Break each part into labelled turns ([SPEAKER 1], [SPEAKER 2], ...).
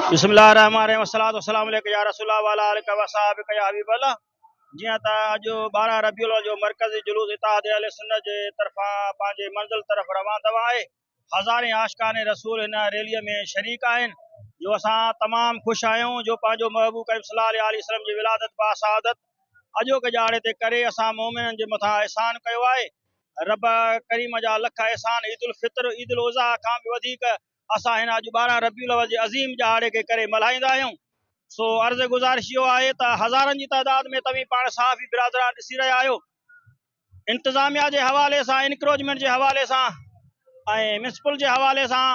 [SPEAKER 1] बिस्मिल्लाहिर्रहमानिर्रहीम वस्सलातु वस्सलामु अलैका या रसूलल्लाह व अला आलिका व सहाबिका या हबीबल्लाह। जियां त अॼु 12 रबीउल अव्वल जो मरकज़ी जुलूस इत्तेहाद अहले सुन्नत जे तरफ़ां पंहिंजे मंज़िल तरफ़ रवां तवा आहे। हज़ारें आशिकाने रसूल हिन रैलीअ में शरीक आहिनि। जो असां तमामु ख़ुशि आहियूं जो पंहिंजो महबूब करीम सल्लल्लाहु अलैहि वसल्लम जी विलादत बासआदत अॼोके ॼाणे ते करे असां मोमिननि जे मथां एहसान कयो आहे। रब करीम जा लख एहसान। ईद उल फितर ईद उल अज़हा खां बि वधीक असां हिन अॼु 12 रबीउल अव्वल जे अज़ीम ॼाणे के करे मल्हाईंदा आहियूं। सो अर्ज़ गुज़ारिश इहो आहे त हज़ारनि जी तादाद में तव्हीं पाण साफ़ी बिरादरान ॾिसी रहिया आहियो। इंतिज़ामिया जे हवाले सां, इनक्रोचमेंट जे हवाले सां ऐं म्यूनिसिपल जे हवाले सां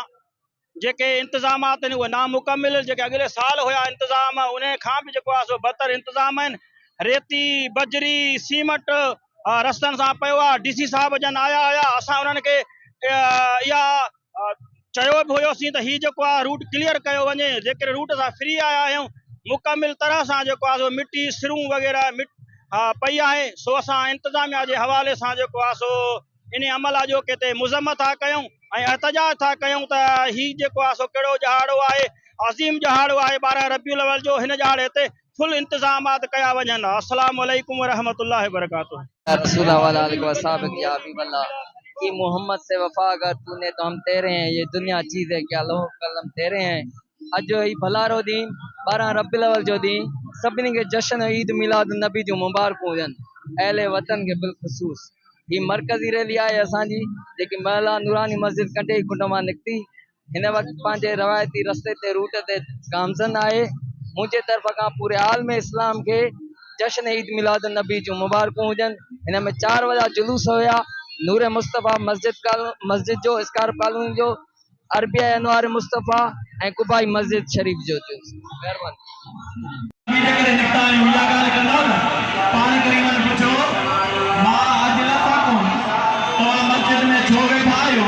[SPEAKER 1] जेके इंतज़ामात आहिनि उहे नामुकमिल, जेके अॻिले साल हुया इंतज़ाम उन खां बि जेको आहे सो बदतर इंतज़ाम आहिनि। रेती बजरी सीमट रस्तनि सां पियो आहे। DC साहब जन आया हुया, असां उन्हनि खे इहा चयो बि हुयोसीं त हीउ जेको आहे रूट क्लियर कयो वञे। जेके रूट असां फ्री आया आहियूं मुकमिल तरह सां जेको आहे सो मिटी सिरूं वग़ैरह पई आहे। सो असां इंतिज़ामिया जे हवाले सां जेको आहे सो इन अमल जो किते मुज़म्मत था कयूं ऐं एहतजाज था कयूं त हीउ जेको आहे सो कहिड़ो ॼाड़ो आहे, अज़ीम ॼाड़ो आहे 12 रबीउल अव्वल जो। हिन ॼाड़े ते फुल इंतज़ामात कया वञनि। अस्सलामु अलैकुम व रहमतुल्लाहि व बरकातुहू।
[SPEAKER 2] कि मोहम्मद से वफा अगर तूने तो हम तेरे हैं, ये दुनिया चीज़ है क्या लोह कलम तेरे हैं। अॼु ही भलारो ॾींहुं 12 रबीउल अव्वल जो ॾींहुं सभिनी खे जश्न ईद मिलाद नबी जूं मुबारकूं हुजनि। अहले वतन खे बिलख़ुसूस ही मरकज़ी रैली आहे असांजी, जेकी महिला नूरानी मस्जिद कंडे कुंड मां निकिती। हिन वक़्तु पंहिंजे रवायती रस्ते ते रूट ते गामज़न आहे। मुंहिंजे तरफ़ खां पूरे आलम इस्लाम खे जश्न ईद मिलाद नबी जूं मुबारकूं हुजनि। हिन में 4 वॼा जुलूस हुया। नूर मुस्तफ़ा मस्जिद जो, इसकार कॉलोनी जो, अरबिया अनवार मुस्तफ़ा ऐं कुबाई मस्जिद शरीफ जो।
[SPEAKER 3] मस्जिद में छो वेठा आहियो?